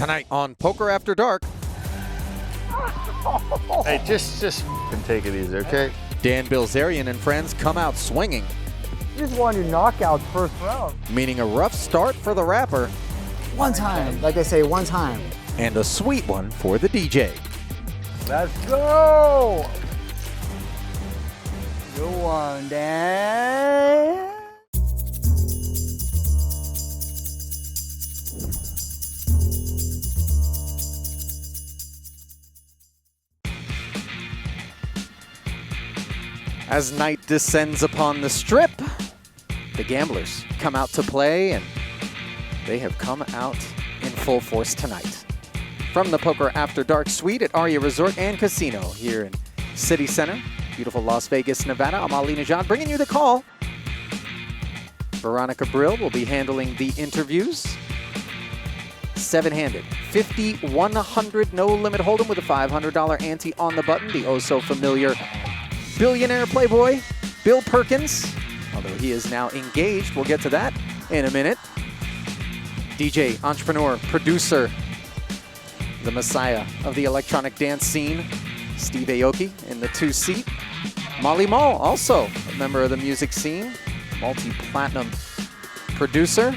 Tonight on Poker After Dark. Hey, just take it easy, okay? Dan Bilzerian and friends come out swinging, You just wanted your knockouts first round. meaning a rough start for the rapper One time. Like they say, one time. and a sweet one for the DJ. Let's go! Good one, Dan. As night descends upon the strip, the gamblers come out to play, and they have come out in full force tonight. From the Poker After Dark suite at Aria Resort and Casino here in City Center, beautiful Las Vegas, Nevada, I'm Ali Najad bringing you the call. Veronica Brill will be handling the interviews. Seven-handed, 50-100 no-limit hold'em with a $500 ante on the button. The oh-so-familiar billionaire playboy, Bill Perkins, although he is now engaged. We'll get to that in a minute. DJ, entrepreneur, producer, the messiah of the electronic dance scene, Steve Aoki in the two-seat. Molly Mall, also a member of the music scene, multi-platinum producer.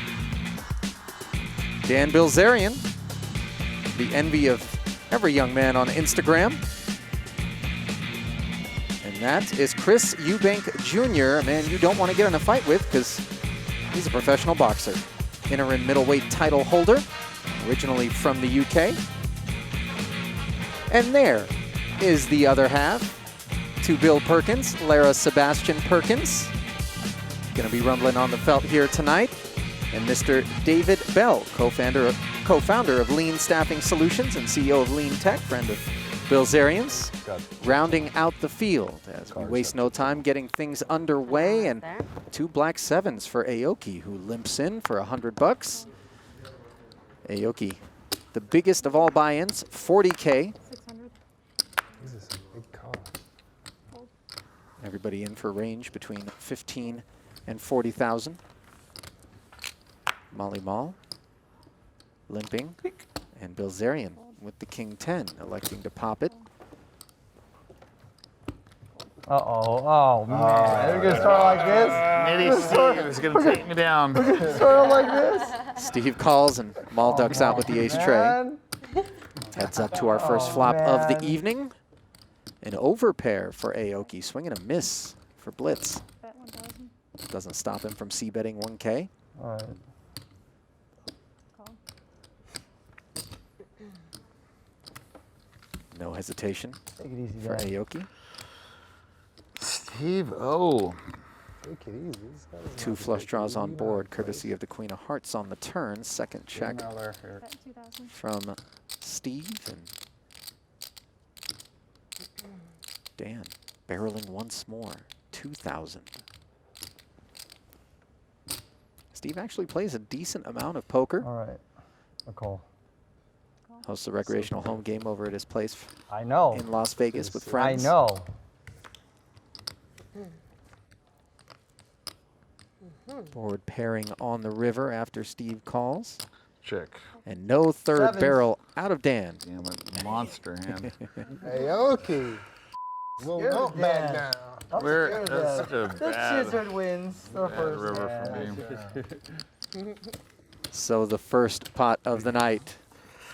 Dan Bilzerian, the envy of every young man on Instagram. And that is Chris Eubank Jr., a man you don't want to get in a fight with because he's a professional boxer. Interim middleweight title holder, originally from the UK. And there is the other half to Bill Perkins, Lara Sebastian Perkins. Going to be rumbling on the felt here tonight. And Mr. David Bell, co-founder of Lean Staffing Solutions and CEO of Lean Tech, friend of Bilzerian's, rounding out the field as we waste no time getting things underway. And two black sevens for Aoki, who limps in for $100. Aoki, the biggest of all buy-ins, 40K. 600. This is a big call. Everybody in for range between 15 and 40,000. Molly Mall, limping, and Bilzerian with the King 10, electing to pop it. Uh-oh. Oh, man. We're going to start like this? Nitty Steve is going to take me down. Start like this? Steve calls, and Mall ducks out with the ace tray. Man. Heads up to our first flop of the evening. An overpair for Aoki, swing and a miss for Blitz. Bet 1,000. Doesn't stop him from c-betting 1K. All right. Call. No hesitation Take it easy, for guys. Aoki. Steve, oh. Take it easy. This guy's Two not flush taking draws it on easy. board, courtesy of the Queen of Hearts on the turn. Second check Bet 2,000. from Steve, and Dan barreling once more, 2,000. Steve actually plays a decent amount of poker. All right. A call. Hosts a recreational home game over at his place I know. in Las Vegas with I friends. know. Board pairing on the river after Steve calls. Check. And no third Sevens. barrel out of Dan. Damn it, monster hand. Aoki. Will Scared not of back Dan. down. I'm We're, scared of that's that. such a The bad, Chizard wins the bad first river for me. So the first pot of the night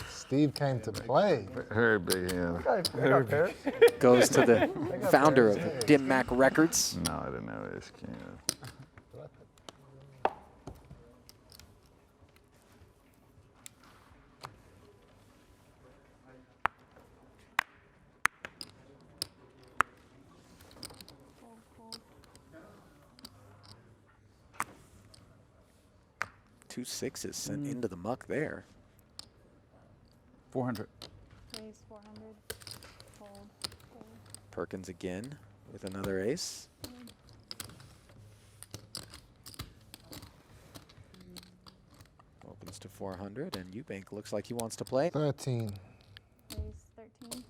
Steve came to play. Very big hand. I got pairs. goes to the founder of Dim Mac Records. No, I didn't know this king. Fold, fold. 2 6s sent into the muck there. 400. Raise 400. Fold. Fold. Perkins again with another ace. Opens to 400, and Eubank looks like he wants to play. 13. Raise 13.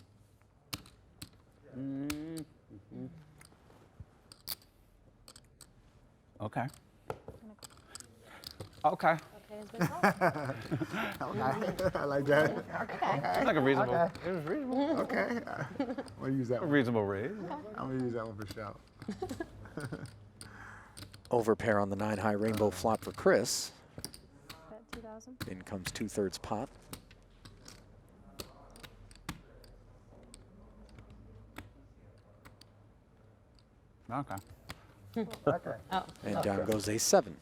Okay. Gonna Okay. Okay. has been called. Okay. I like that. It's like a reasonable. Okay. It was reasonable. Okay. I'm gonna use that A one. reasonable raise. I'm gonna use that one for sure. Overpair on the 9-high rainbow flop for Chris. Bet 2,000. In comes 2/3 pot. Okay. Okay. And down goes A7.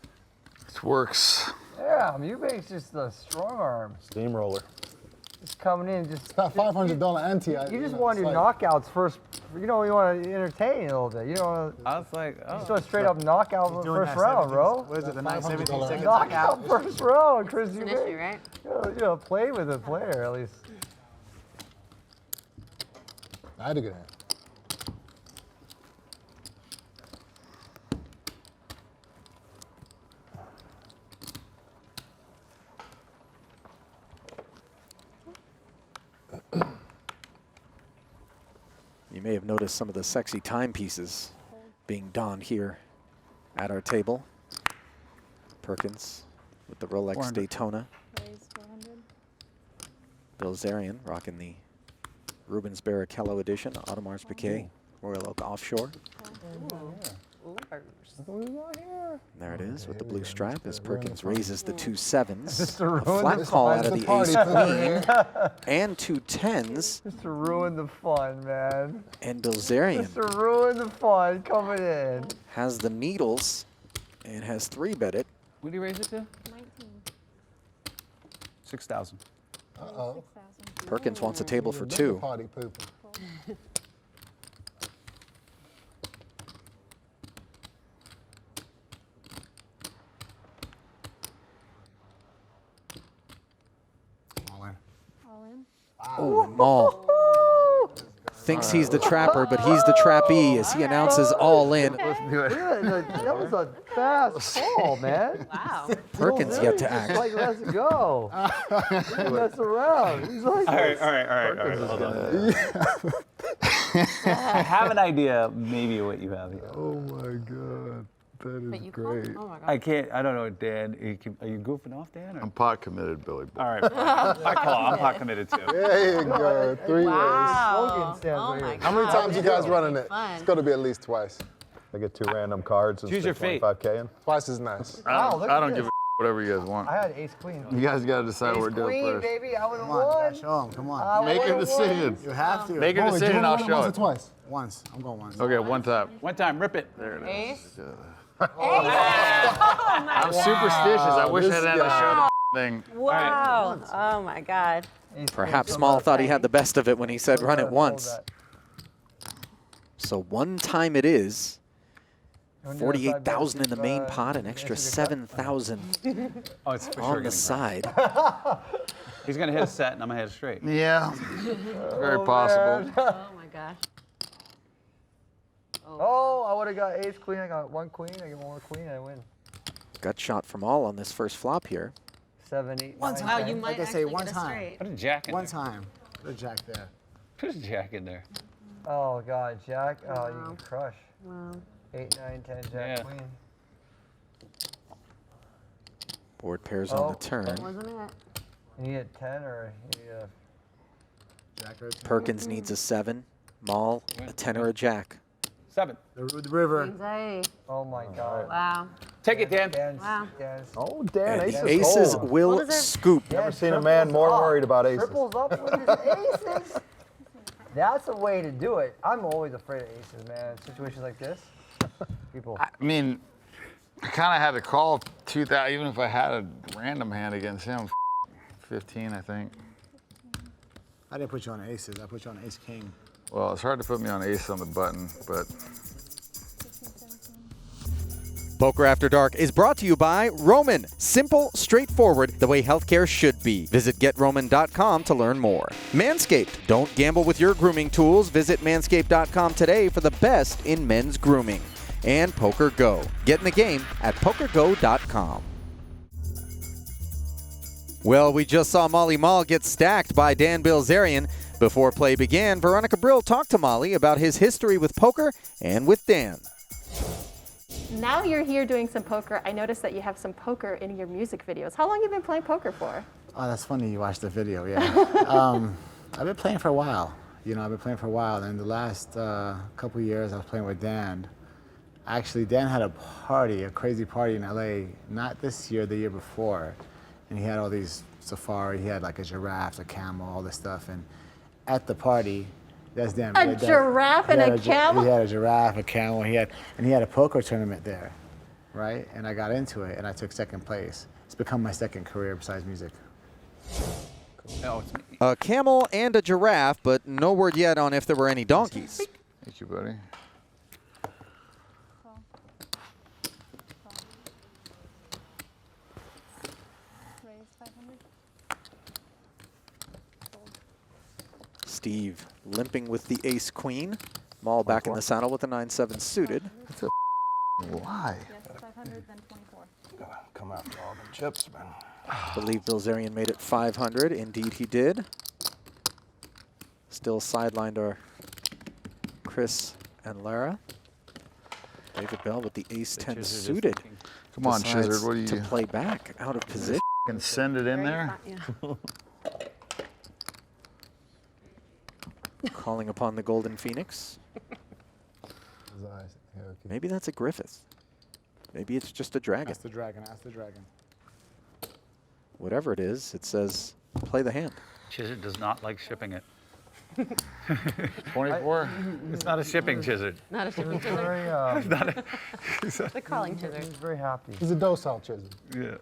This works. Yeah, Eubank's just a strong arm. Steamroller. Just coming in, just That $500 ante. you just want your knockouts first. You know, you want to entertain a little bit. You don't I was like, just oh. want a straight up knockout Doing first that round, 17 bro. What is it, the 17 $500 seconds? Knockout first round, Chris. It's You an issue, make, right? you know, play with a player at least. I had a good hand. You may have noticed some of the sexy timepieces being donned here at our table. Perkins with the Rolex 400. Daytona. Raise 400. Bilzerian rocking the Rubens Barrichello edition, Audemars Piguet, Royal Oak Offshore. There it is with the blue stripe as Perkins raises the 2 sevens. Just to A ruin flat the call fun. out of The the party ace pooper. queen and 2 10s. Just to ruin the fun, man. And Bilzerian Just to ruin the fun coming in. has the needles and has 3-bet it. What do you raise it to? 19. 6,000. Uh-oh. 6,000. Perkins wants a table for Another 2. Party pooper. Fold. All in. All in. Oh, and Maul thinks he's the trapper, but he's the trappee as he announces all in. That was a fast call, man. Wow. Perkins yet to He's act. like, let's go. Don't mess around. He's like, All right, hold on. I have an idea, maybe what you have here. Oh my God. That But is you called? great. Oh my god. I can't, I don't know, Dan. Are you goofing off, Dan? Or? I'm pot committed, Billy. All right, fine. I call. I'm pot committed too. There you go. 3 ways. Wow. Slogan stands Oh right my here. god. How many times you guys running it? Fun. It's got to be at least twice. I get 2 random cards and Choose your stick fate. 25K in. Twice is nice. Wow, look I at don't this. give a whatever you guys want. I had ace queen. You guys got to decide what we're Ace doing queen, first. baby. I would have Come on, won. show him. Come on. I Make a would've decision. You have to. Make a Boy, do you decision, wanna I'll run it show once or it. twice? Once. I'm going once. Okay, one time. One time, rip it. There it is. Ace. I'm superstitious. I wish I this had to show the thing. Wow. Oh my god. Ace Perhaps queen. Small thought he had the best of it when he said run it Hold once. that. So one time it is. On the other side, 48,000 in the main uh, pot, an extra Michigan cut. 7,000 Oh, it's for sure on gonna the be side. right. He's gonna hit a set, and I'm gonna hit a straight. Yeah, very possible. Oh my gosh. Oh, I would have got ace queen. I got 1 queen. I get 1 more queen. I win. Gut shot from all on this first flop here. 7, 8, One 9, time. Wow, 10. you might Like I say, actually one get a time. straight. Put a jack in One there. time. Put a jack there. Put a jack in there. Oh god, jack. Oh, you Wow. can crush. Wow. 8, 9, 10, jack Yeah. queen. Board pairs Oh. on the turn. Wasn't it? You need a 10 or you need a... Jack right there. Perkins needs a 7. Maul, a 10 or a jack. 7. The river. Anxiety. Oh my god. Wow. Take it, Dan. Dance, Wow. dance. Oh, Dan, And aces. the aces fold. will What is it? scoop. Never Yeah, seen a man triples more up. worried about aces. Triples up with his aces. That's a way to do it. I'm always afraid of aces, man. Situations like this. People. I mean, I kind of had to call 2,000, even if I had a random hand against him. 15, I think. I didn't put you on aces. I put you on ace king. Well, it's hard to put me on ace on the button, but 16, 17. Poker After Dark is brought to you by Roman. Simple, straightforward, the way healthcare should be. Visit GetRoman.com to learn more. Manscaped. Don't gamble with your grooming tools. Visit Manscaped.com today for the best in men's grooming. And Poker Go. Get in the game at PokerGo.com. Well, we just saw Molly Mall get stacked by Dan Bilzerian. Before play began, Veronica Brill talked to Molly about his history with poker and with Dan. now you're here doing some poker. I noticed that you have some poker in your music videos. How long have you been playing poker for? Oh, that's funny. You watched the video, yeah. I've been playing for a while. You know, I've been playing for a while. And the last couple of years, I was playing with Dan. Actually, Dan had a party, a crazy party in LA. Not this year, the year before. And he had all these safari. He had like a giraffe, a camel, all this stuff. And at the party, that's Dan. A giraffe and a camel? He had a giraffe, a camel. He had a poker tournament there, right? And I got into it, and I took second place. It's become my second career besides music. A camel and a giraffe, but no word yet on if there were any donkeys. Thank you, buddy. Raise 500. Steve limping with the ace-queen. Maul back in the saddle with the 9-7 suited. That's a lie. Yes, 500, then 24. Gotta come after all the chips, man. I believe Bilzerian made it 500. Indeed, he did. Still sidelined are Chris and Lara. David Bell with the ace-10 suited. Come on, decides Chizard. What do you to play back out of position. can send it in there? Yeah. Calling upon the Golden Phoenix. His eyes. Yeah, okay. Maybe that's a Griffith. Maybe it's just a dragon. That's the dragon. That's the dragon. Whatever it is, it says play the hand. Chizard does not like shipping it. 24? It's not a shipping Chizard. Not a shipping He's chizard. very, The calling he's chizard. very happy. He's a docile chisel. Yeah.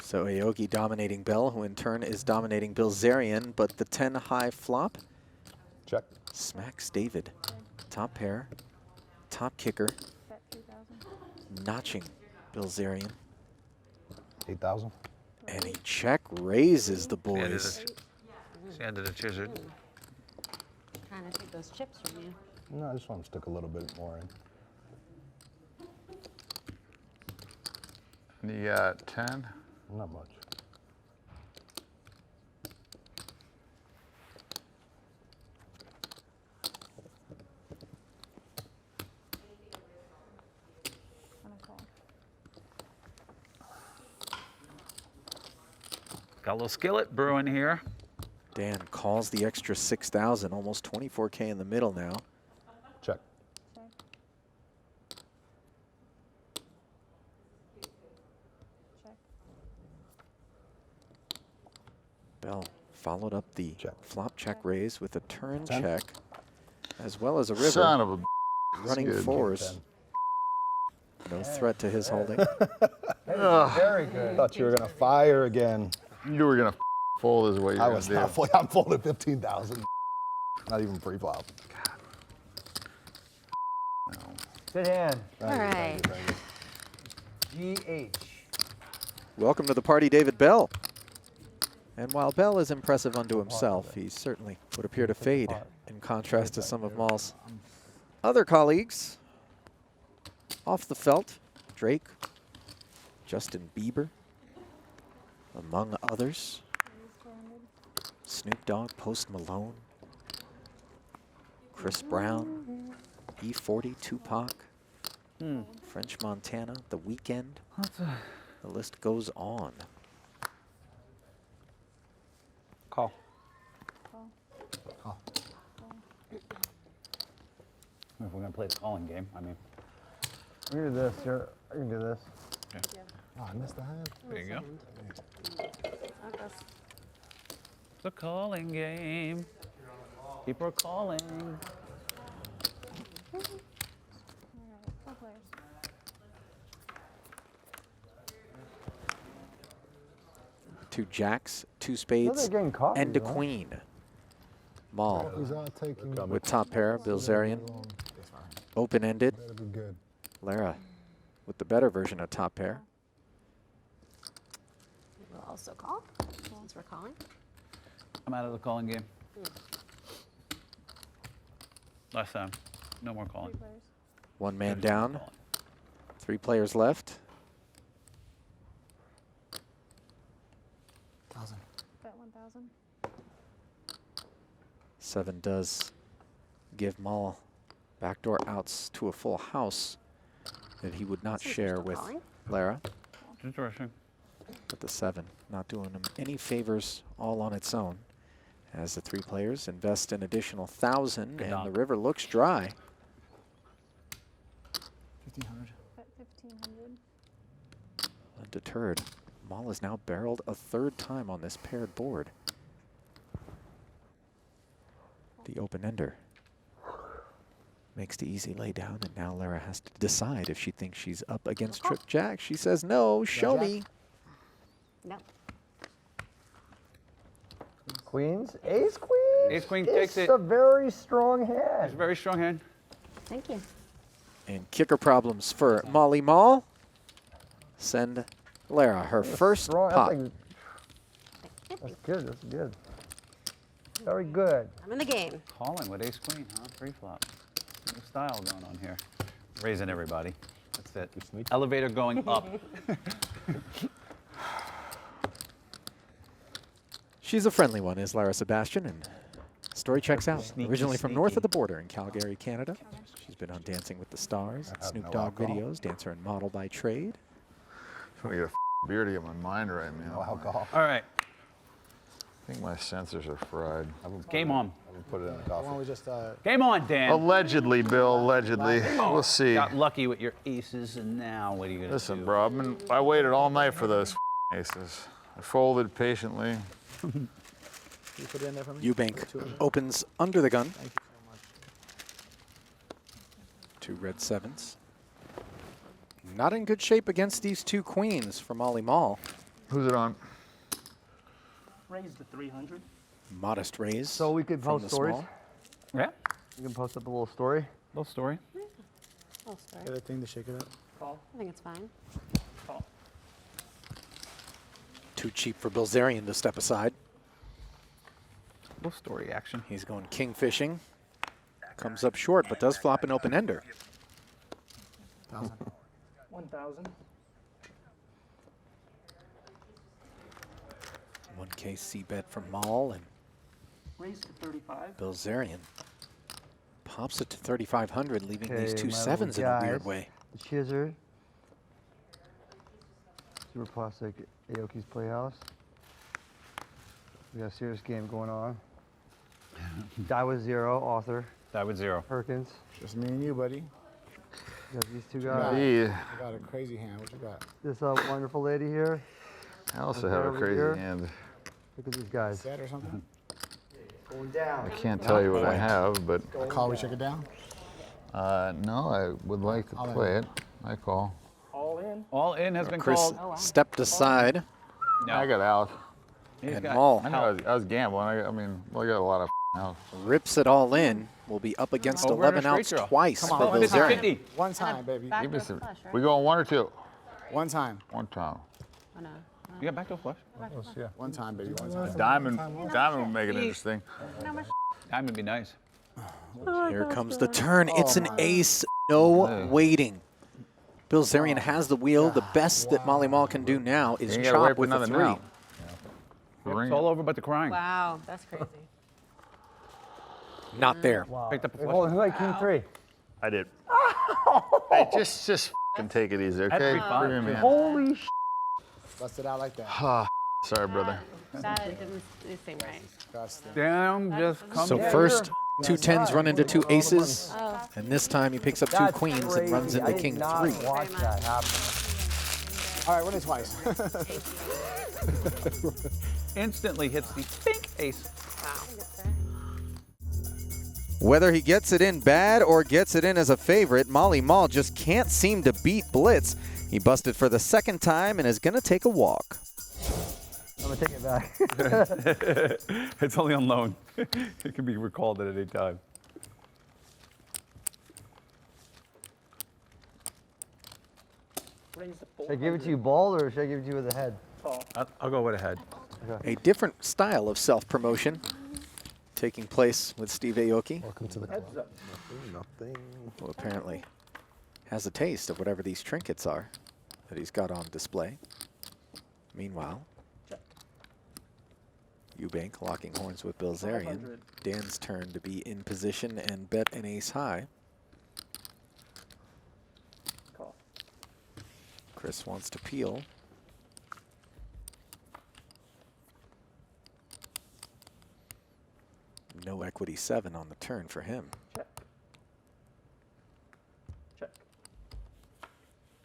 So Aoki dominating Bell, who in turn is dominating Bilzerian, but the 10 high flop Check. smacks David. Top pair, top kicker, Bet 3,000. notching Bilzerian. 8,000. And he check raises the boys. She ended a Chizard. Trying to take those chips from you. No, I just want to stick a little bit more in. And you got 10? Not much. On a call. Got a little skillet brewing here. Dan calls the extra 6,000, almost 24K in the middle now. Check. Check. Check. Bell followed up the Check. flop check raise with a turn 10. check, as well as a river Son of a running good. fours. No threat to his holding. Very good. Thought you were gonna fire again. You were going to fold is what you're I going was to do. not full. I'm folding 15,000. Not even pre-flop. Good hand. All right. GH. Welcome to the party, David Bell. And while Bell is impressive unto himself, he certainly would appear to fade in contrast to some of Maul's other colleagues. Off the felt, Drake, Justin Bieber, among others. Raise 400. Snoop Dogg, Post Malone, Chris Brown, E40, Tupac, French Montana, The Weeknd. The list goes on. Call. Call. If we're gonna play the calling game, I mean. You can do this. Here. I can do this. Oh, I missed the hand. There you go. That goes. The calling game. People are calling. All right. 4 players. Two jacks, two No, spades, they're getting coffee, and a huh? queen. Maul He's all taking. with top pair, Bilzerian. Open-ended. That'll be good. Lara with the better version of top pair. We'll also call, since we're calling. I'm out of the calling game. Last time. No more 3 calling. players. One man There's no down, calling. 3 players left. 1,000. Bet 1,000. 7 does give Maul Backdoor outs to a full house that he would not Seems share still with calling. Lara. Interesting. But the 7 not doing him any favors all on its own. As the 3 players invest an additional 1,000 and the river looks dry. 1,500. Undeterred, Mal has now barreled a 3rd time on this paired board. The open-ender makes the easy lay down, and now Lara has to decide if she thinks she's up against Trip Jack. She says, no, show me. No. Queens, ace queen. Ace queen takes It's it. a very strong hand. It's a very strong hand. Thank you. And kicker problems for Molly Mall. Send Lara her first Strong, pot. That's good. That's good. Very good. I'm in the game. Calling with ace queen, huh? Pre-flop. New style going on here. Raising everybody. That's it. Elevator going up. She's a friendly one, is Lara Sebastian, and story checks out. Sneaky, Originally from north sneaky. of the border in Calgary, Canada. She's been on Dancing with the Stars, Snoop no Dogg alcohol. videos, dancer and model by trade. I'm gonna get a beer to get my mind right, man. No alcohol. All right. I think my sensors are fried. Game on. I would put it in the Why don't coffee. we just, Game on, Dan. Allegedly, Bill, allegedly. We'll see. Got lucky with your aces, and now what are you going to Listen, do? bro, I waited all night for those aces. I folded patiently. can you put it in there for me? Eubank opens under the gun. Thank you so much. 2 red 7s. Not in good shape against these 2 queens for Molly Mall. Who's it on? Raise the 300. Modest raise. So we could from post the stories. small. Yeah. You can post up a little story. Little story. Full story. Get that thing to shake it up. Call. I think it's fine. Call. Too cheap for Bilzerian to step aside. Little story action. He's going king fishing. Comes up short, but does flop an open ender. 1,000. 1,000. 1K C bet from Mall, and Raise to 35. Bilzerian pops it to 3,500, leaving these Okay, 2 my 7s in little a weird guys. way. The Chizard. Super Plastic Aoki's Playhouse. We got a serious game going on. Die with 0, author. Die with 0. Perkins. Just me and you, buddy. We got these 2 got? guys. Yeah. I got a crazy hand. What you got? This wonderful lady here. I also have a over crazy here. hand. Look at these guys. Set or something? Going down. I can't tell you what I have, but A call, we check it down? no, I would like to I'll play it. I call. All in. All in has been Chris called. stepped aside, No. I got out. He's and got Mall I know I was gambling. I mean, well, I got a lot of out. rips it all in. Will be up against Oh, we're in a 11 outs straight draw. twice Come for on, This is Bilzerian. 50. One time, baby. Back Give me to a some. flush, right? We going 1 or 2? One time. One time. Oh, no. You got back to a flush? One time, baby. One time. Diamond would make it interesting. Diamond would be nice. Here comes the turn. It's an my. ace. No Hey. waiting. Bilzerian has the wheel. The best that Molly Mall can do now is You gotta wait chop for with a another 3. now. It's all over but the crying. Wow, that's crazy. Not there. Wow. Picked up a Wait, flush. hold on, who had King 3? I did. Hey, just f***ing take it easy, okay? Every five. Bring me in. Holy sh! Bust it out like that. Ah, sorry, brother. That didn't seem right. Disgusting. Damn, just come So Yeah, first, you're- 2 10s run into 2 aces. Oh, And this time he picks up 2 That's queens crazy. and runs into I did king not 3. watch Very that much. happen. All right, win it twice. instantly hits the pink ace. Whether he gets it in bad or gets it in as a favorite, Molly Mall just can't seem to beat Blitz. He busted for the 2nd time and is going to take a walk. I'm going to take it back. It's only on loan. It can be recalled at any time. Raise the Should I give it to you bald or should I give it to you with a head? Call. I'll go with a head. A different style of self-promotion taking place with Steve Aoki, Welcome to the club. Heads up. Nothing. who apparently has a taste of whatever these trinkets are that he's got on display. Meanwhile, Eubank locking horns with Bilzerian. 500. Dan's turn to be in position and bet an ace high. Chris wants to peel. No equity 7 on the turn for him. Check. Check.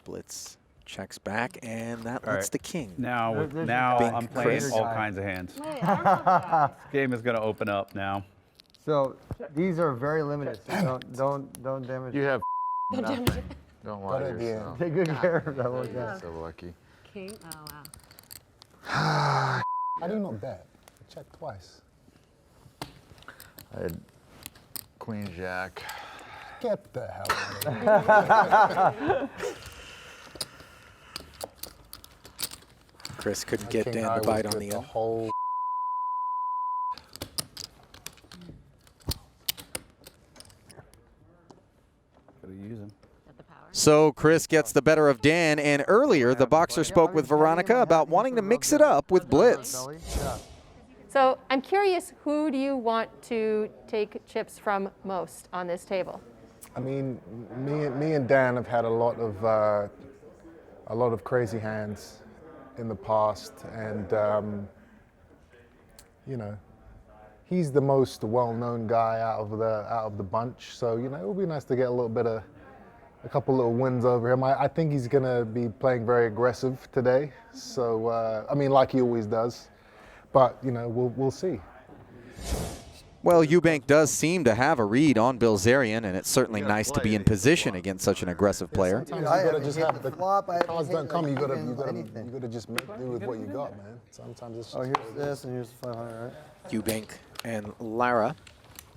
Blitz checks back, and that All lets right. the king. Now, There's your now guy. I'm playing Chris. all kinds of hands. Wait, I love that. This game is going to open up now. So these are very limited. So don't damage. You have Don't damage nothing. it. Don't lie to at the end. yourself. Take good care of that one. You're so lucky. King. Oh, wow. How do you not bet? Check twice. I had Queen Jack. Get the hell out of here. Chris couldn't get King Dan high to was bite on good the the end. whole. Gotta use him. Got the power. So Chris gets the better of Dan, and earlier the boxer spoke with Veronica about wanting to mix it up with Blitz. Yeah. So I'm curious, who do you want to take chips from most on this table? I mean, me and Dan have had a lot of crazy hands in the past, and you know, he's the most well-known guy out of the bunch. So you know, it would be nice to get a couple little wins over him. I think he's gonna be playing very aggressive today. So I mean, like he always does. But you know, we'll see. Well, Eubank does seem to have a read on Bilzerian, and it's certainly You gotta nice to play be it in if you position want. against such an aggressive player. Sometimes I you gotta haven't just hit have the the flop, I haven't cards hit, don't come. like, You gotta even anything. just make do with what you got, man. Sometimes it's just Oh, here's this and here's the 500, right? Eubank and Lara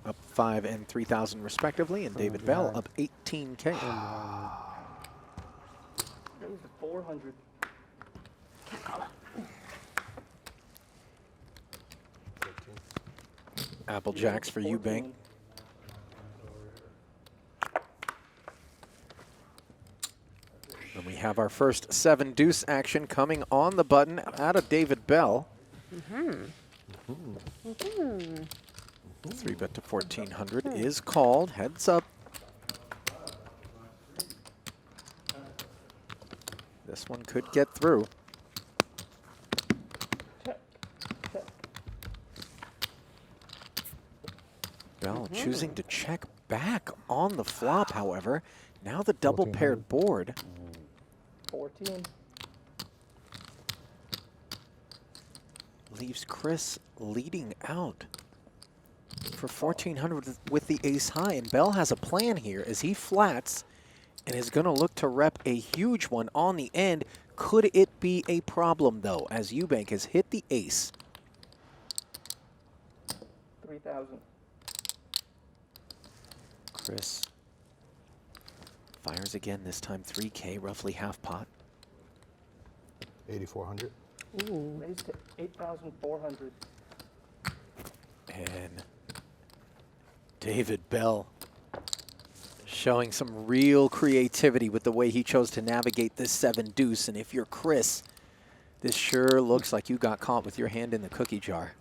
up 5 and 3,000 respectively, and David Bell up 18K. That was 400. Apple Jacks for Eubank. And we have our first 7 deuce action coming on the button out of David Bell. 3-bet to 1,400 is called. Heads up. This one could get through. Check. Check. Bell choosing to check back on the flop, however. Now the double paired board. 14. Leaves Chris leading out for 1,400 with the ace high. And Bell has a plan here as he flats and is going to look to rep a huge one on the end. Could it be a problem, though, as Eubank has hit the ace? 3,000. Chris fires again, this time 3K, roughly half pot. 8,400. Raised to 8,400. And David Bell showing some real creativity with the way he chose to navigate this 7 deuce. And if you're Chris, this sure looks like you got caught with your hand in the cookie jar.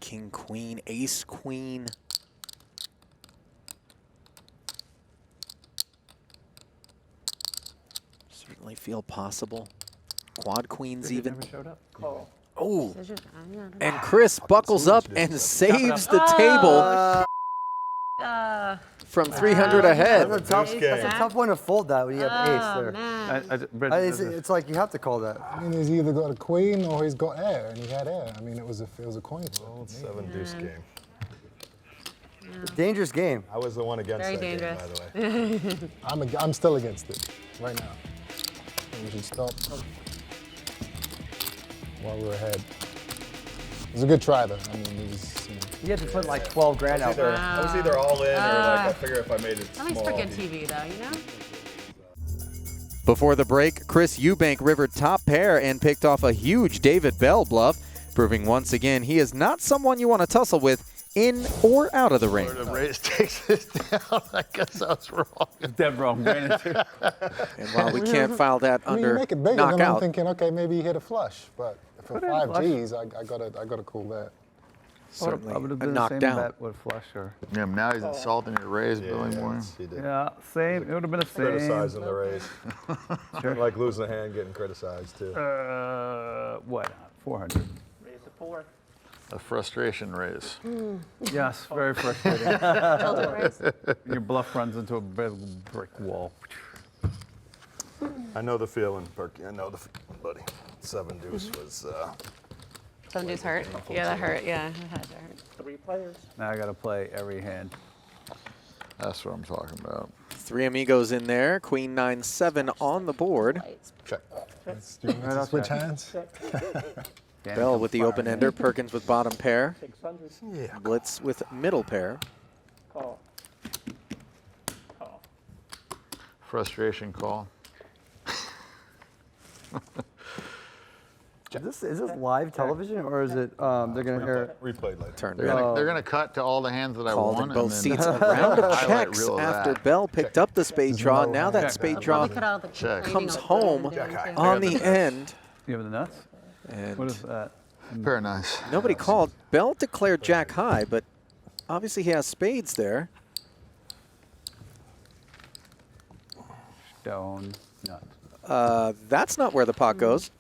King, queen, ace, queen. Certainly feel possible. Quad queens even. Never showed up. Call. Oh, Scissors. I don't know. and Chris buckles up and saves the table from 300 ahead. That's a tough one to fold that when you have ace Oh, there. man. It's like you have to call that. I mean, he's either got a queen or he's got air, and he had air. I mean, it was a coin flip. Old 7 deuce game. Dangerous game. I was the one against Very that dangerous. game, by the way. I'm still against it right now. We should stop while we're ahead. It was a good try, though. I mean, it was, you know. You have to put like 12 grand out there. I was either all in or like I figure if I made it Somebody's small. freaking TV, though, you know? Before the break, Chris Eubank rivered top pair and picked off a huge David Bell bluff, proving once again he is not someone you want to tussle with in or out of the ring. The raise takes this down. I guess I was wrong. Dead wrong. And while we can't file that I mean, you under make it bigger, then I'm knockout, thinking, okay, maybe he hit a flush, but for Put it in 5 flush. Gs, I gotta cool that. Certainly I would have a done the same knockdown. bet with flush or. Yeah, now he's insulting your raise, Billy Boy. He did. Yeah, same. It would have been the same. Criticizing the raise. Like losing a hand, getting criticized too. What? 400. Raise to 4. A frustration raise. Yes, very frustrating. Tilted raise. Your bluff runs into a big brick wall. I know the feeling, Perky. I know the feeling, buddy. 7 deuce was. 7 deuce hurt. Yeah, that hurt. Yeah, it had to hurt. 3 players. Now I got to play every hand. That's what I'm talking about. 3 amigos in there. Queen 9-7 on the board. Check. Let's switch hands. Danny Bell comes with the firing open in. ender. Perkins with bottom pair. 600. Yeah. Blitz with middle pair. Call. Call. Frustration call. Is this live television or is it they're gonna air it? Replayed later. Turned They're in. gonna cut to all the hands that I Called won. in both and seats. then A round of highlight checks reel of after that. Bell picked up the spade draw. Now that spade draw Look at all the Check. complaining comes of home what they're doing, too. on the end. You have the nuts? And What is that? Very nice. nobody called. Bell declared jack high, but obviously he has spades there. Stone nut. That's not where the pot goes.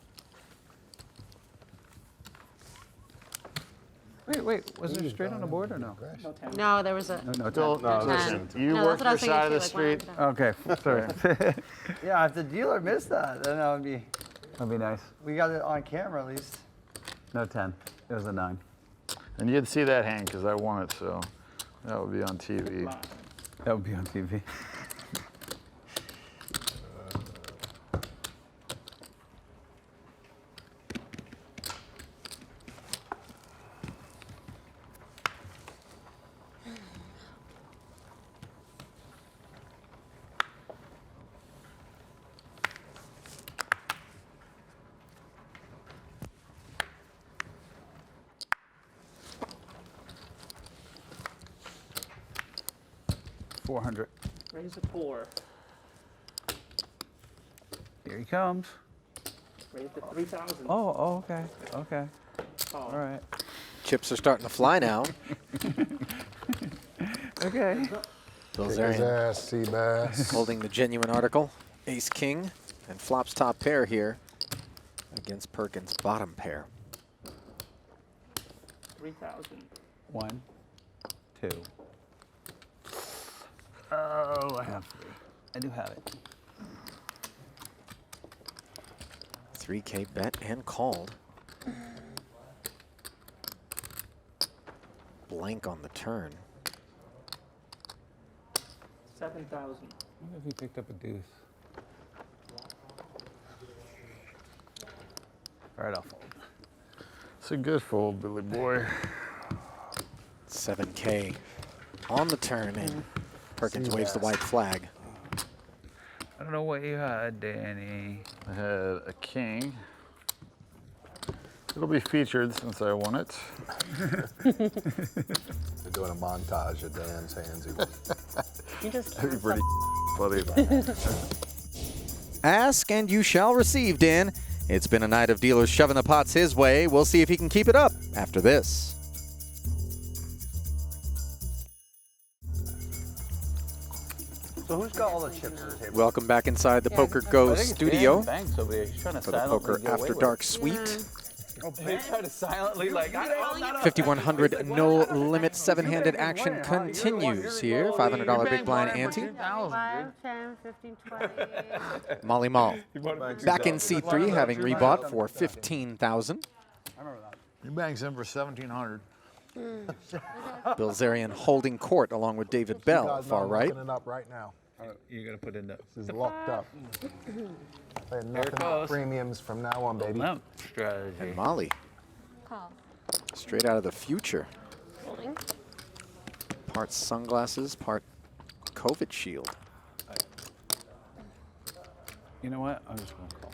Wait. Was there straight on the board or no? No 10. No, there was a. No, Bill, No, listen, listen. you No, work that's what your I was side thinking of the too, street. Okay, sorry. Yeah, if the dealer missed that, then that would be. That'd be nice. We got it on camera at least. No 10. It was a 9. And you'd see that hand because I won it, so that would be on TV. That would be on TV. $400. Raise to 4. Here he comes. Raise to 3,000. Oh, okay. Okay. Call. All right. Chips are starting to fly now. Okay. Kick his Bilzerian ass, Seabass. holding the genuine article. Ace king and flops top pair here against Perkins bottom pair. 3,000. 1, 2. Oh, I have 3. I do have it. 3K bet and called. Blank on the turn. 7,000. What if he picked up a deuce? All right, I'll fold. It's a good fold, Billy Boy. 7K on the turn, and Perkins waves the white flag. I don't know what you had, Danny. I had a king. It'll be featured since I won it. They're doing a montage of Dan's hands. You just That'd be pretty funny. Ask and you shall receive, Dan. It's been a night of dealers shoving the pots his way. We'll see if he can keep it up after this. So who's got all the chips at the table? Welcome back inside the Poker Go studio Banks over there. He's trying to for the Poker After Dark Suite. He's trying to silently like. 5,100 no limit 7-handed action continues here. $500 big blind ante. 5, 10, 15, 20. Molly Mall back in C3, having rebought for 15,000. You banks in for 1,700. Bilzerian holding court along with David Bell, far right. Looking it up right now. You're gonna put in the This is locked up. Paying nothing but premiums from now on, baby. limp strategy. And Molly, Call. straight out of the future. Folding. Part sunglasses, part COVID shield. You know what? I'm just gonna call.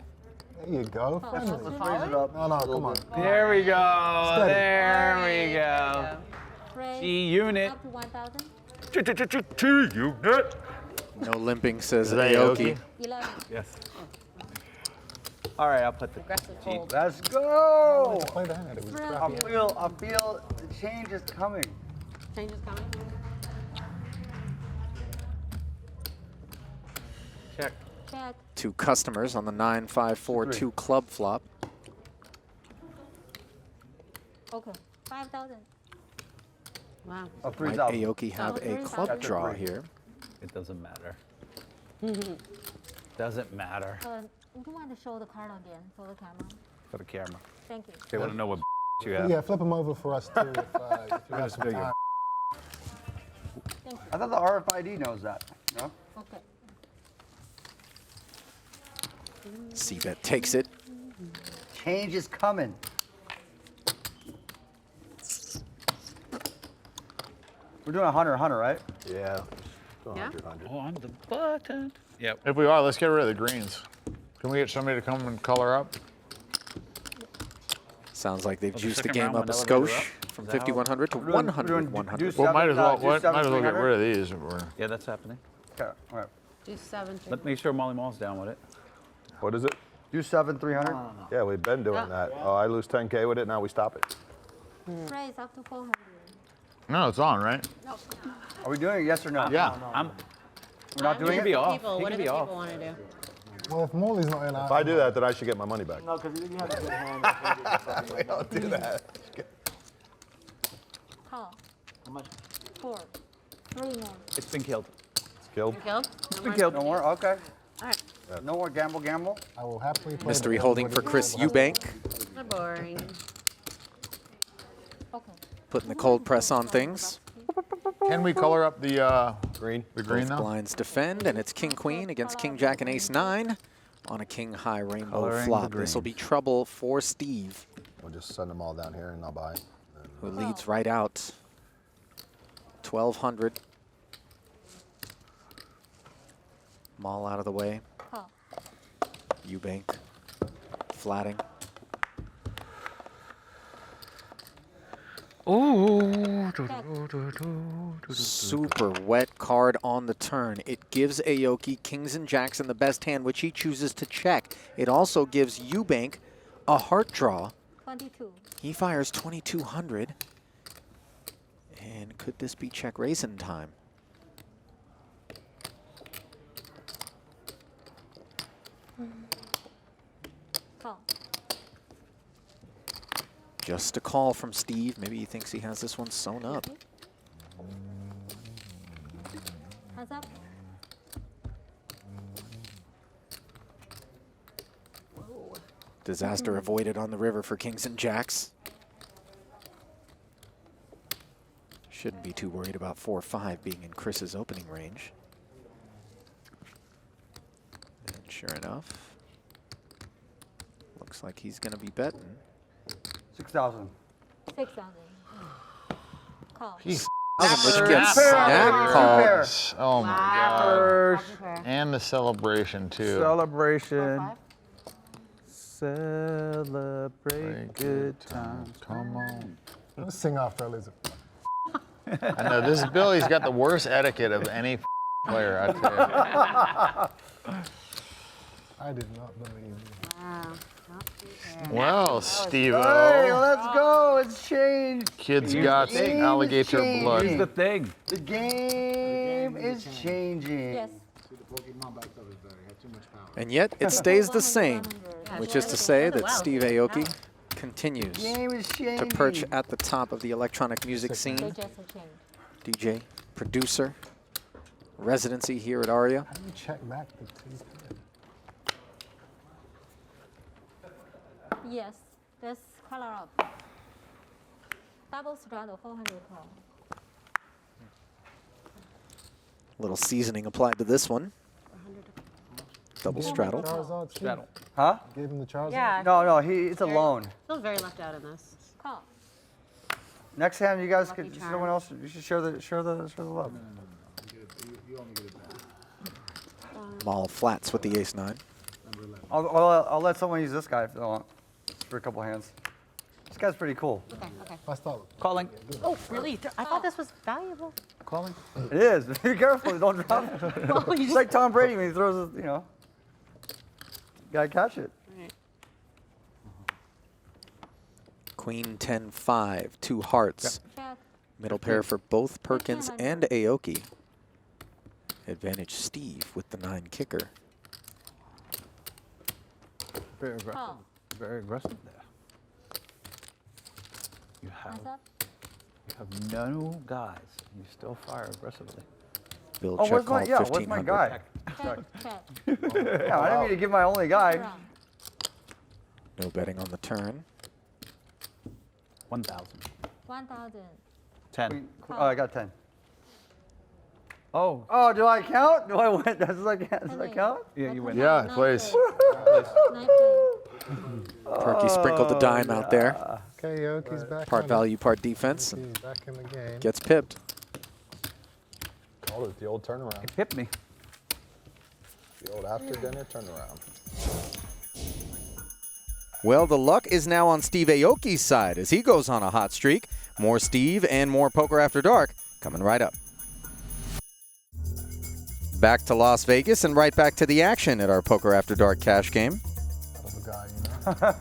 There you go. Oh, Friendly. that's a solid. No, come on. There we go. Steady. There we go. Raise G unit. up to 1,000. T-unit. No limping, says Is that Aoki. Aoki? 11. Yes. All right, I'll put the Aggressive cheat. fold. Let's go. Play the hand. It was I crappy. feel the change is coming. Change is coming. Check. Check. 2 customers on the 9-5-4-2 club flop. Okay. 5,000. Wow. Oh, Might 3,000. Aoki have a club That's a draw three. here? It doesn't matter. Doesn't matter Would you mind to show the card again for the camera? for the camera. Thank you. They want to know what you have. Yeah, flip them over for us too. If you have some figure. time. I thought the RFID knows that. No? Okay. C-bet takes it. Change is coming. We're doing a hunter, right? Yeah. Yeah? 100. Oh, on the button. Yep. If we are, let's get rid of the greens. Can we get somebody to come and color up? Sounds like they've the juiced the second game round up a with elevator skosh up? from Is that how- 5,100 to We're doing 100, do 100. seven, Might as well do get 7,300? rid of these. If we're, Yeah, that's happening. Okay, all right. Do 7. Let me make sure Molly Mall's down with it. What is it? Do 7,300? Yeah, we've been doing that. Oh, I lose 10K with it. Now we stop it. Raise up to 400. no, it's on, right? Are we doing it, yes or no? Yeah. We're not doing He can it? be off. People, He what can do be the off. people want to do? Well, if Morley's not in, If I do that, then I should get my money back. No, because you have a good hand. We don't do that. Call. How much? 4. 3 more. It's been killed. It's killed. Killed? It's been killed. No more? Okay. All right. No more gamble? I will happily play. Mystery the holding board for with Chris you. Eubank. They're boring. Okay. Putting the cold press on things. Can we color up the Green. green Both though? blinds defend, and it's king-queen against king-jack and ace-9 on a king-high rainbow Coloring the flop. This will be trouble for Steve, We'll just send them all down here and I'll buy. who leads right out 1,200. Maul out of the way. Call. Eubank flatting. Super wet card on the turn. It gives Aoki kings and jacks in the best hand, which he chooses to check. It also gives Eubank a heart draw. 22. He fires 2,200. And could this be check raisin time? Call. Just a call from Steve. Maybe he thinks he has this one sewn up. Hands up. Disaster avoided on the river for kings and jacks. Shouldn't be too worried about 4-5 being in Chris's opening range. And sure enough, looks like he's going to be betting. 6,000. 6,000. Call. Which gets snap Pair. call. Oh my God. First. And the celebration too. Celebration. 5. Celebrate good times. Come on. Let's sing after I lose it. I know this Billy's got the worst etiquette of any player. I tell I did not believe you. Wow. Not too bad. you. Well, Steve-O, Hey, let's go. It's changed. kid's got thing. alligator Here's blood. Here's the thing. The game is changing. Yes. See, the Pokemon back up is better. You have too much power. And yet it stays the same, which is to say that Wow. Steve Aoki continues Game is to changing. perch at the top of the electronic music They scene. just changed. DJ, producer, residency here at Aria. How do you check back the 2 cards? Yes. Let's color up. Double straddle 400 call. Little seasoning applied to this one. Double straddle. Charizard, Steve? Straddle. Huh? Gave him the Charizard? Yeah. No, it's alone. Feels very left out in this. Call. Next hand, you guys Lucky could. charm. Someone else. You should share the love. Maul flats with the ace-9. I'll let someone use this guy if they want for a couple hands. This guy's pretty cool. Okay, okay. I start. Calling. Oh, really? I thought this was valuable. Calling. It is. Be careful. Don't drop it. Well, you It's like Tom Brady when he throws it. Gotta catch it. Right. Queen 10-5, 2 hearts. Check. Middle pair for both Perkins and Aoki. Advantage Steve with the 9 kicker. Very aggressive. Call. Very aggressive there. You Hands up. have no guys. You still fire aggressively. Bill Oh, check where's my, called yeah, where's my 1500. guy? Check. Check. Yeah, I didn't mean to give my only guy. Round. No betting on the turn. 1,000. 1,000. 10. Oh, I got 10. Oh. Oh, do I count? Do I win? Does I count? Yeah, you win. Yeah, please. Nice play. Perky sprinkled the dime out there. Okay, Yoki's back. Part on value, part defense. He's back in the game. Gets pipped. Called it the old turnaround. He pipped me. The old after dinner turnaround. Well, the luck is now on Steve Aoki's side as he goes on a hot streak. More Steve and more Poker After Dark coming right up. Back to Las Vegas and right back to the action at our Poker After Dark cash game. Of a guy, you know.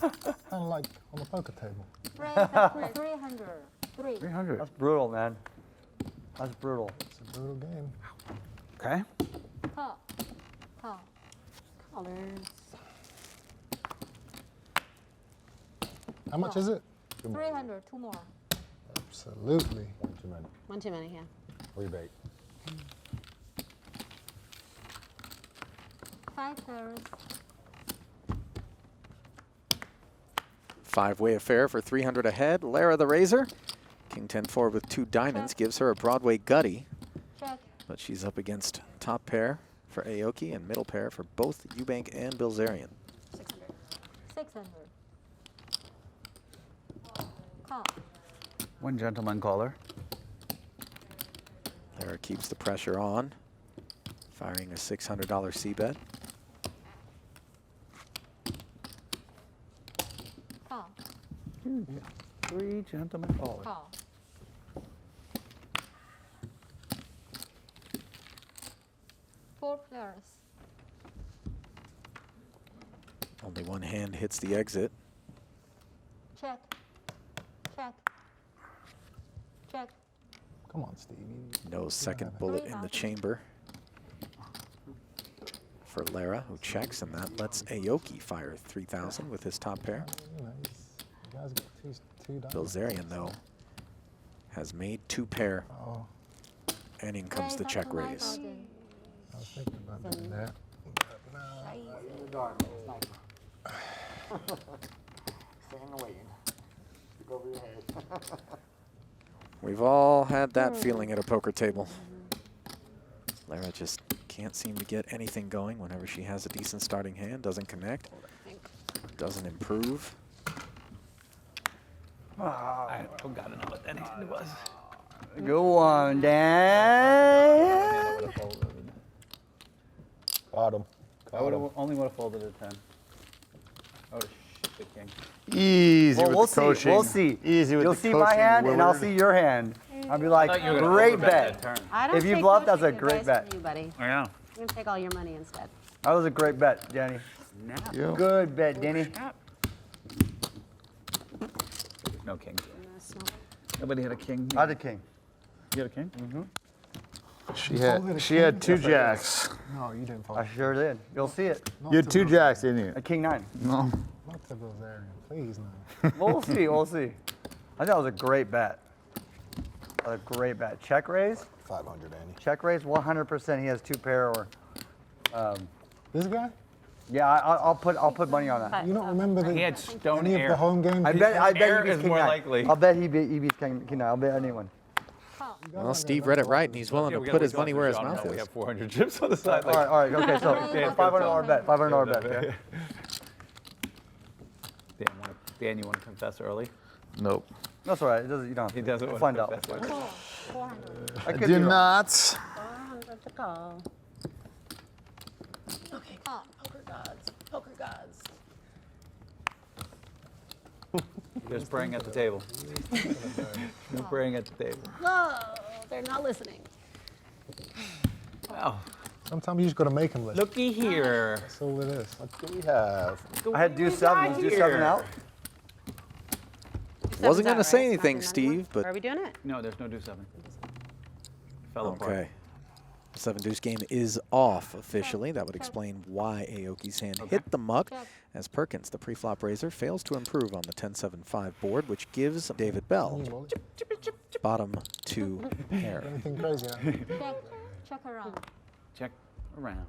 Kind of like on the poker table. Raise up to 300. 3. 300. That's brutal, man. That's brutal. It's a brutal game. Okay. Call. Call. Colors. How much is it? 300. 2 more. Absolutely. One too many. One too many, yeah. Rebate. 5 pairs. 5-way affair for 300 ahead. Lara the Razor. King 10-4 with 2 diamonds gives her a Broadway gutty. Check. But she's up against top pair for Aoki and middle pair for both Eubank and Bilzerian. 600. 600. Call. One gentleman caller. Lara keeps the pressure on, firing a $600 C-bet. Call. 3 gentlemen callers. Call. Four pairs. Only one hand hits the exit. Check. Check. Check. Come on, Steve. No second bullet in the chamber for Lara, who checks, and that lets Aoki fire 3,000 with his top pair. You know, you guys got two diamonds. Bilzerian, though, has made 2 pair, Oh, and in comes Raise the up check to raise. 9,000. I was thinking about doing that. In the dark. It's nice. Stay in the lane. Look over your head. We've all had that feeling at a poker table. Lara just can't seem to get anything going whenever she has a decent starting hand. Doesn't connect, doesn't improve. I don't gotta know what that hand was. Go on, Dan. Bottom. I would have only would have folded a 10. I would have shit the king. Easy Well, with we'll the see. coaching. We'll see. Easy with You'll the see coaching, my hand, and I'll Willard. see your hand. I'll be like, I thought you were gonna great overbet bet. that turn. I don't If you take bluff, that's a coaching great advice bet. from you, buddy. I know. I'm going to take all your money instead. That was a great bet, Danny. Yeah. Good bet, Danny. No king. I'm gonna smell it. Nobody had a king. I had a king. You had a king? She had 2 jacks. No, you didn't fall. I sure did. You'll see it. You had 2 jacks, didn't you? A king 9. No. Not to Bilzerian, please no. Well, we'll see. We'll see. I thought it was a great bet. A great bet. Check raise. 500, Andy. Check raise. 100%. He has 2 pair or. This guy? Yeah, I'll put money on that. You don't remember the, He had stone any of the air. home games? I he bet played? he Air beats is king more 9. likely. I'll bet he beats king 9. I'll bet anyone. Call. Well, Steve read it right, and he's willing to put his money where his mouth We is. have 400 chips on the side. All right. Okay. So $500 bet. $500 bet. Okay? Dan, you want to confess early? Nope. That's all right. It doesn't. You don't. He doesn't We'll want find to out. confess. Call. 400. I could Do be wrong. not. 400 to call. Okay, Call. poker gods. Poker gods. You're spraying at the table. No praying at the table. Whoa, they're not listening. Wow. Sometimes you just got to make them listen. Looky here. That's all it is. What do we have? I had deuce 7. Is deuce 7 out? Wasn't going to out, say right? anything, Nothing, Steve, but Are we doing it? No, there's no deuce 7. Fell apart. okay. The 7 deuce game is off officially. That would explain why Aoki's hand hit the muck, as Perkins, the pre-flop raiser, fails to improve on the 10-7-5 board, which gives David Bell bottom 2 pair. Anything crazy? Huh? Check. Check around. Check around.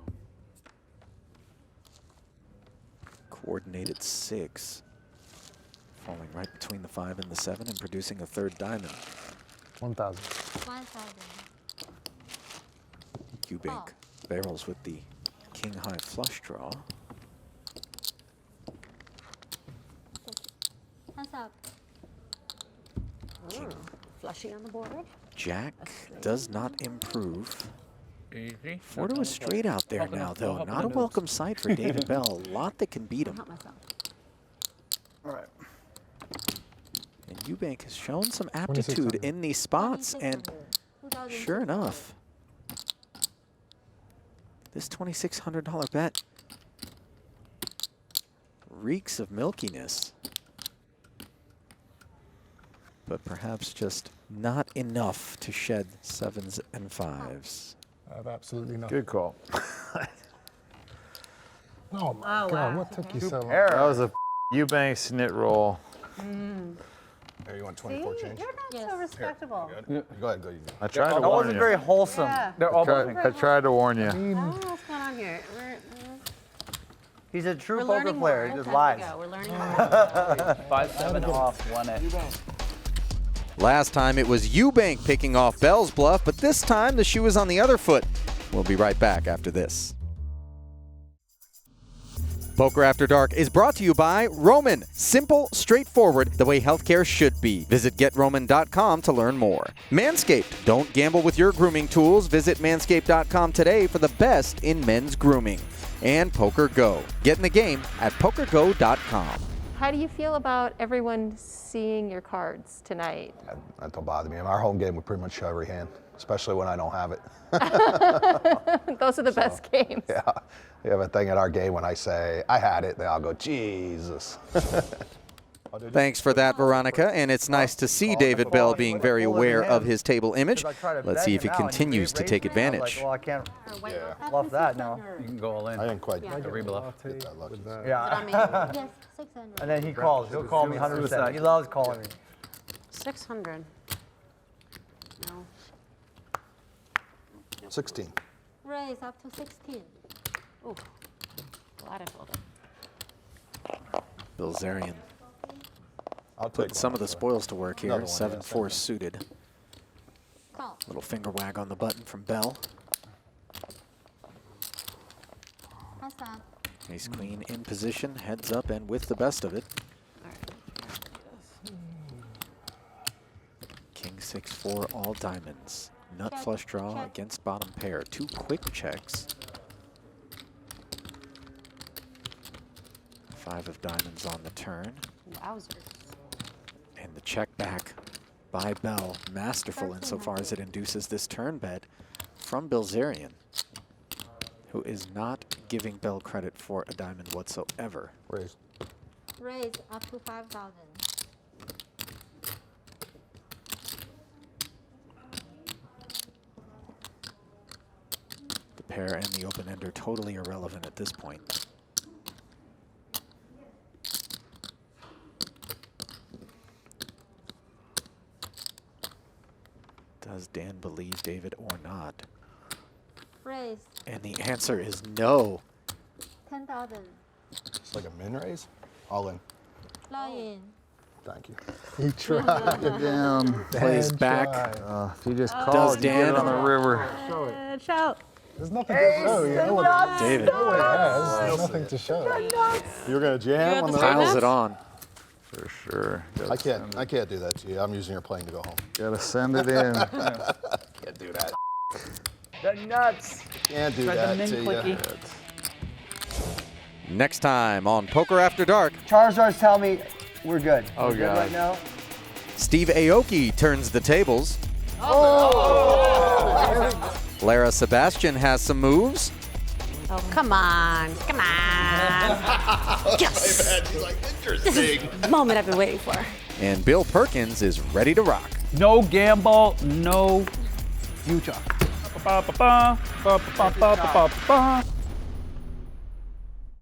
Coordinated 6. Falling right between the 5 and the 7 and producing a third diamond. 1,000. 1,000. Eubank barrels with the king high flush draw. Hands up. Flushing on the board. Jack does not improve. Easy. 4 to a straight out there now, though. Not a welcome sight for David Bell. A lot that can beat him. Help myself. All right. And Eubank has shown some aptitude in these spots, and 2,000. sure enough, this $2,600 bet reeks of milkiness, but perhaps just not enough to shed 7s and 5s. I have absolutely nothing. Good call. Oh my God, what took you so long? That was a Eubank snit roll. Here, you want 24 change? You're not Yes. so respectable. Good? Go ahead, go. You I tried to That warn wasn't you. very wholesome. Yeah. They're all I tried to warn you. I don't know what's going on here. He's a true We're poker learning player. more. He just As we lies. go. We're learning more. 5-7 off, 1-8. Last time it was Eubank picking off Bell's bluff, but this time the shoe is on the other foot. We'll be right back after this. Poker After Dark is brought to you by Roman. Simple, straightforward, the way healthcare should be. Visit GetRoman.com to learn more. Manscaped. Don't gamble with your grooming tools. Visit Manscaped.com today for the best in men's grooming. And Poker Go. Get in the game at PokerGo.com. How do you feel about everyone seeing your cards tonight? That don't bother me. In our home game, we pretty much show every hand, especially when I don't have it. Those are the best games. Yeah. We have a thing at our game when I say, I had it, they all go, Jesus. Thanks for that, Veronica, and it's nice to see David Bell being very aware of his table image. Let's see if he continues to take advantage. Well, I can't Yeah. bluff that now. You can go all in. I didn't quite Yeah. get Rebluff. that lucky. Yeah. Yes, 600. And then he calls. He'll call me 100%. He loves calling me. 600. No. 16. Raise up to 16. Ooh. Glad I pulled it. Bilzerian I'll putting take some one. of the spoils to work here. Another one, 7-4 suited. Call. Little finger wag on the button from Bell. Hands up. Ace Queen in position, heads up and with the best of it. All right. King 6-4, all diamonds. Nut Check, flush draw check. against bottom pair. 2 quick checks. 5 of diamonds on the turn. Wowzers. And the check back by Bell, masterful insofar as it induces this turn bet from Bilzerian, who is not giving Bell credit for a diamond whatsoever. Raise. Raise up to 5,000. The pair and the open ender totally irrelevant at this point. Does Dan believe David or not? Raise And the answer is no. 10,000. It's like a min raise. All in. Fly in. Thank you. He tried. Again. Plays Dan back. tried. If you just Does called, you get Dan- it on the river. Shout. There's nothing to show. You know what David it has. There's nothing to show. You're gonna jam on the piles it on. For sure. I can't do that to you. I'm using your plane to go home. Gotta send it in. Can't do that. The nuts. Can't do Tried the that min to quickie. you. Next time on Poker After Dark, Charizard's telling me we're good. Oh, We're good God. right now. Steve Aoki turns the tables. Lara Sebastian has some moves. Oh, come on. Come on. Yes. She's like, This is interesting. the moment I've been waiting for. And Bill Perkins is ready to rock. No gamble, no future. Ba, ba, ba, ba, ba, ba, ba, ba, ba.